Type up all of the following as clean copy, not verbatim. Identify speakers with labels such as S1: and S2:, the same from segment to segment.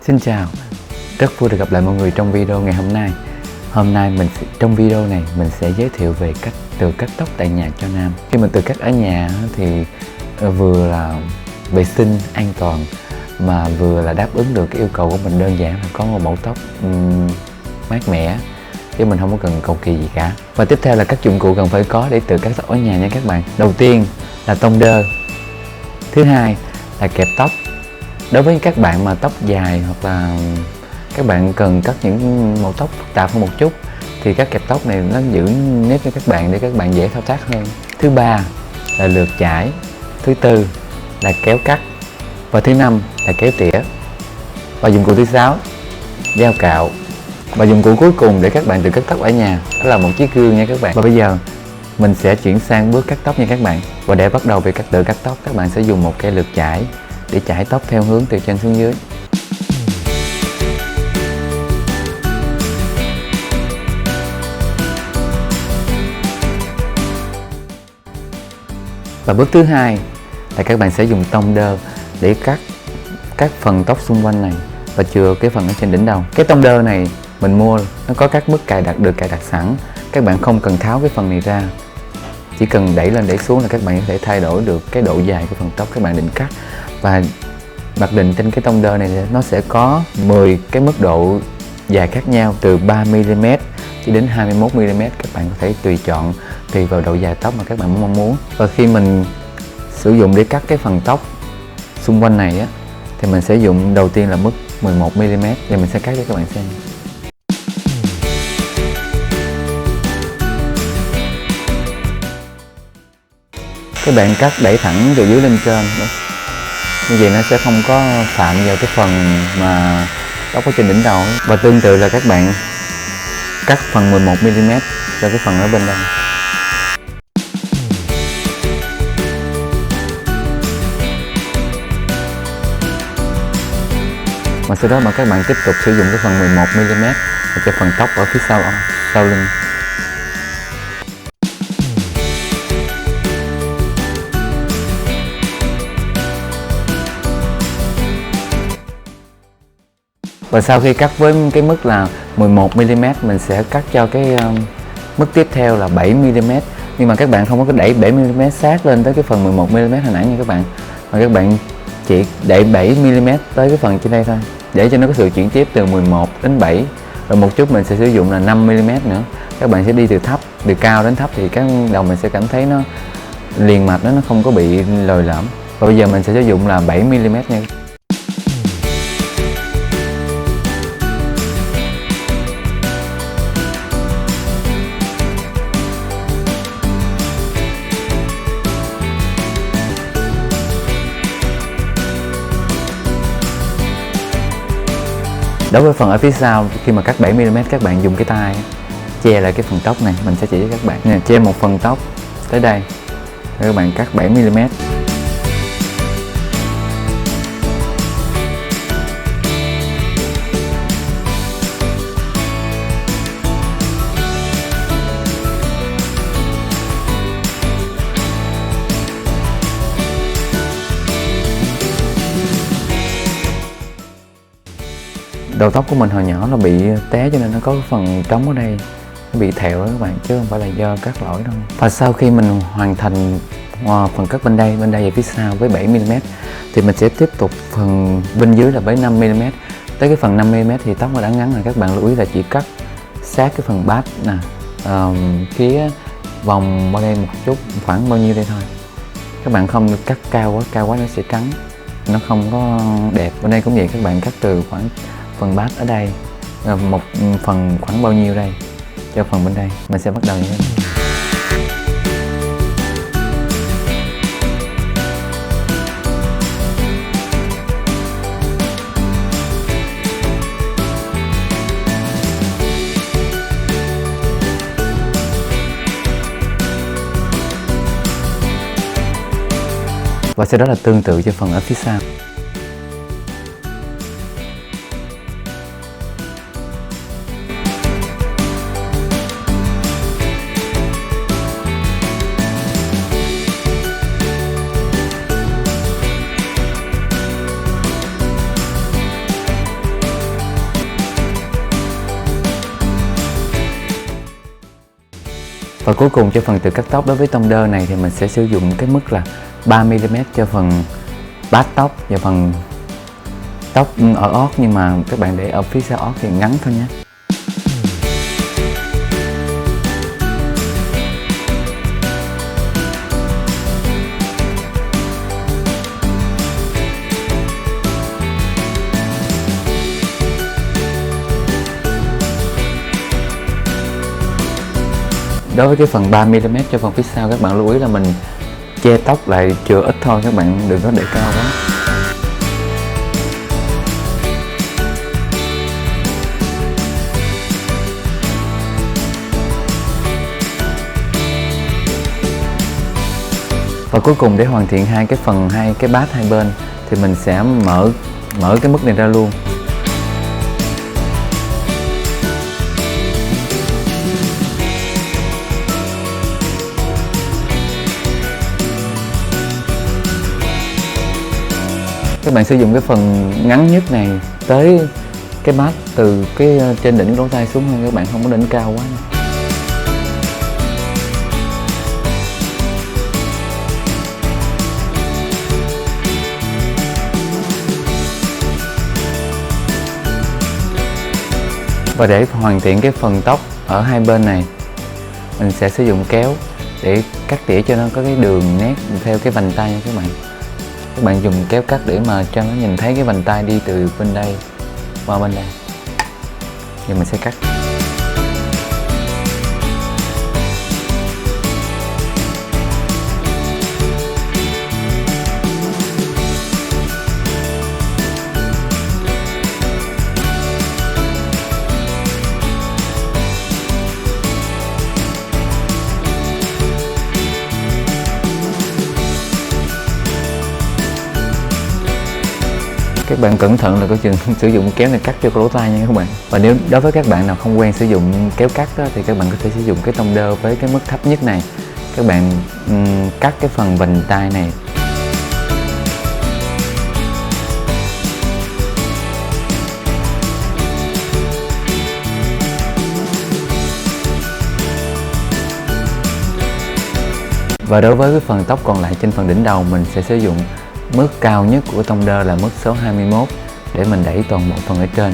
S1: Xin chào, rất vui được gặp lại mọi người trong video ngày hôm nay. Trong video này mình sẽ giới thiệu về cách tự cắt tóc tại nhà cho nam. Khi mình tự cắt ở nhà thì vừa là vệ sinh, an toàn mà vừa là đáp ứng được cái yêu cầu của mình, đơn giản là có một mẫu tóc mát mẻ chứ mình không có cần cầu kỳ gì cả. Và tiếp theo là các dụng cụ cần phải có để tự cắt tóc ở nhà nha các bạn. Đầu tiên là tông đơ. Thứ hai là kẹp tóc. Đối với các bạn mà tóc dài hoặc là các bạn cần cắt những màu tóc phức tạp hơn một chút thì các kẹp tóc này nó giữ nếp cho các bạn để các bạn dễ thao tác hơn. Thứ ba là lược chải. Thứ tư là kéo cắt. Và thứ năm là kéo tỉa. Và dụng cụ thứ sáu, dao cạo. Và dụng cụ cuối cùng để các bạn tự cắt tóc ở nhà đó là một chiếc gương nha các bạn. Và bây giờ mình sẽ chuyển sang bước cắt tóc nha các bạn. Và để bắt đầu về tự cắt tóc, các bạn sẽ dùng một cây lược chải để chải tóc theo hướng từ trên xuống dưới. Và bước thứ hai là các bạn sẽ dùng tông đơ để cắt các phần tóc xung quanh này và chừa cái phần ở trên đỉnh đầu. Cái tông đơ này mình mua nó có các mức cài đặt được cài đặt sẵn, các bạn không cần tháo cái phần này ra, chỉ cần đẩy lên đẩy xuống là các bạn có thể thay đổi được cái độ dài của phần tóc các bạn định cắt. Và mặc định trên cái tông đơ này nó sẽ có 10 cái mức độ dài khác nhau, từ 3mm cho đến 21mm. Các bạn có thể tùy chọn tùy vào độ dài tóc mà các bạn mong muốn. Và khi mình sử dụng để cắt cái phần tóc xung quanh này á, thì mình sẽ dùng đầu tiên là mức 11mm và mình sẽ cắt cho các bạn xem. Các bạn cắt đẩy thẳng từ dưới lên trên đó. Như vậy nó sẽ không có phạm vào cái phần mà tóc ở trên đỉnh đầu. Và tương tự là các bạn cắt phần 11mm cho cái phần ở bên đây. Và sau đó mà các bạn tiếp tục sử dụng cái phần 11mm cho phần tóc ở phía sau lưng. Và sau khi cắt với cái mức là 11mm, mình sẽ cắt cho cái mức tiếp theo là 7mm. Nhưng mà các bạn không có đẩy 7mm sát lên tới cái phần 11mm hồi nãy nha các bạn, mà các bạn chỉ đẩy 7mm tới cái phần trên đây thôi, để cho nó có sự chuyển tiếp từ 11 đến 7. Rồi một chút mình sẽ sử dụng là 5mm nữa. Các bạn sẽ đi từ cao đến thấp thì cái đầu mình sẽ cảm thấy nó liền mạch, nó không có bị lồi lõm. Và bây giờ mình sẽ sử dụng là 7mm nha. Đối với phần ở phía sau, khi mà cắt 7mm, các bạn dùng cái tay che lại cái phần tóc này. Mình sẽ chỉ cho các bạn nè, che một phần tóc tới đây để các bạn cắt 7mm. Đầu tóc của mình hồi nhỏ nó bị té cho nên nó có cái phần trống ở đây, nó bị thẹo đó các bạn, chứ không phải là do cắt lỗi đâu. Và sau khi mình hoàn thành phần cắt bên đây và phía sau với 7mm thì mình sẽ tiếp tục phần bên dưới là với 5mm. Tới cái phần 5mm thì tóc nó đã ngắn rồi, các bạn lưu ý là chỉ cắt sát cái phần bát nè, phía vòng bên đây một chút, khoảng bao nhiêu đây thôi. Các bạn không cắt cao quá nó sẽ cắn, nó không có đẹp. Bên đây cũng vậy, các bạn cắt từ khoảng phần bát ở đây, một phần khoảng bao nhiêu đây cho phần bên đây. Mình sẽ bắt đầu như thế này. Và sau đó là tương tự cho phần ở phía sau. Và cuối cùng cho phần tự cắt tóc đối với tông đơ này thì mình sẽ sử dụng cái mức là 3mm cho phần bát tóc và phần tóc ở ót, nhưng mà các bạn để ở phía sau ót thì ngắn thôi nhé. Đối với cái phần 3mm cho phần phía sau, các bạn lưu ý là mình che tóc lại chừa ít thôi, các bạn đừng có để cao quá. Và cuối cùng để hoàn thiện hai cái bát hai bên thì mình sẽ mở cái mức này ra luôn. Các bạn sử dụng cái phần ngắn nhất này tới cái bát từ cái trên đỉnh lỗ tai xuống, các bạn không có đỉnh cao quá. Và để hoàn thiện cái phần tóc ở hai bên này, mình sẽ sử dụng kéo để cắt tỉa cho nó có cái đường nét theo cái vành tay nha các bạn. Các bạn dùng kéo cắt để mà cho nó nhìn thấy cái vành tay đi từ bên đây qua bên đây. Giờ mình sẽ cắt. Các bạn cẩn thận là có chừng sử dụng kéo này cắt cho lỗ tai nha các bạn. Và nếu đối với các bạn nào không quen sử dụng kéo cắt đó, thì các bạn có thể sử dụng cái tông đơ với cái mức thấp nhất này. Các bạn cắt cái phần vành tai này. Và đối với cái phần tóc còn lại trên phần đỉnh đầu, mình sẽ sử dụng mức cao nhất của tông đơ là mức số 21 để mình đẩy toàn bộ phần ở trên.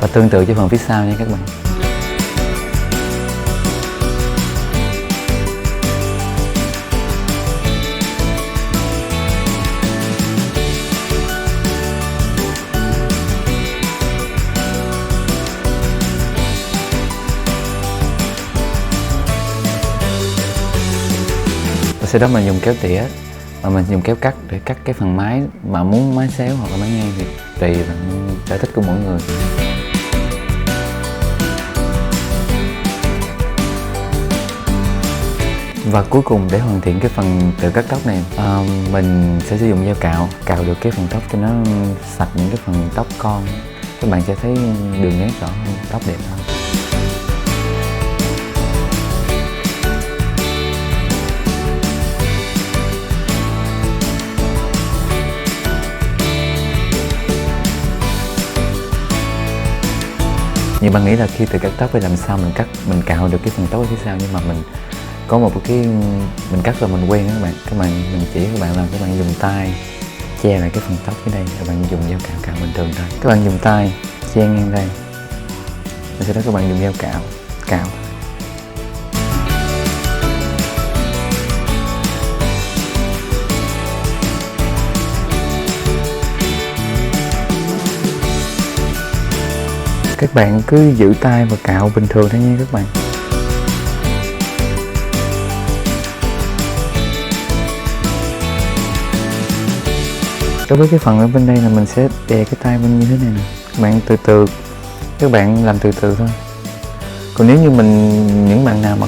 S1: Và tương tự cho phần phía sau nha các bạn. Và sau đó mình dùng kéo tỉa và mình dùng kéo cắt để cắt cái phần mái, mà muốn mái xéo hoặc là mái ngang thì tùy vào sở thích của mỗi người. Và cuối cùng để hoàn thiện cái phần tự cắt tóc này, mình sẽ sử dụng dao cạo được cái phần tóc cho nó sạch những cái phần tóc con. Các bạn sẽ thấy đường nét rõ hơn, tóc đẹp hơn. Nhưng bạn nghĩ là khi tự cắt tóc phải làm sao mình cạo được cái phần tóc ở phía sau, nhưng mà mình có một cái mình cắt rồi mình quen đó các bạn, mình chỉ các bạn làm, các bạn dùng tay che lại cái phần tóc dưới đây, các bạn dùng dao cạo bình thường thôi. Các bạn dùng tay che ngang đây, và sau đó các bạn dùng dao cạo. Các bạn cứ giữ tay và cạo bình thường thôi nha các bạn. Đối với cái phần ở bên đây là mình sẽ đè cái tay bên như thế này nè, các bạn từ từ, các bạn làm từ từ thôi. Còn nếu như những bạn nào mà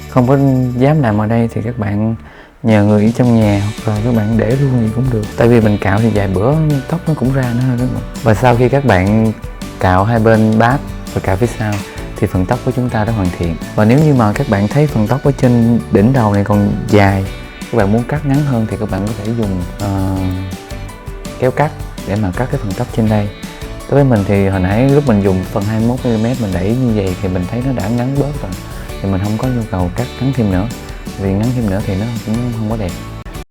S1: không có dám làm ở đây thì các bạn nhờ người ở trong nhà, hoặc là các bạn để luôn gì cũng được. Tại vì mình cạo thì vài bữa tóc nó cũng ra nữa thôi các bạn. Và sau khi các bạn cạo hai bên bát và cạo phía sau thì phần tóc của chúng ta đã hoàn thiện. Và nếu như mà các bạn thấy phần tóc ở trên đỉnh đầu này còn dài, các bạn muốn cắt ngắn hơn thì các bạn có thể dùng kéo cắt để mà cắt cái phần tóc trên đây. Đối với mình thì hồi nãy lúc mình dùng phần 21mm mình đẩy như vậy thì mình thấy nó đã ngắn bớt rồi, thì mình không có nhu cầu cắt ngắn thêm nữa, vì ngắn thêm nữa thì nó cũng không có đẹp.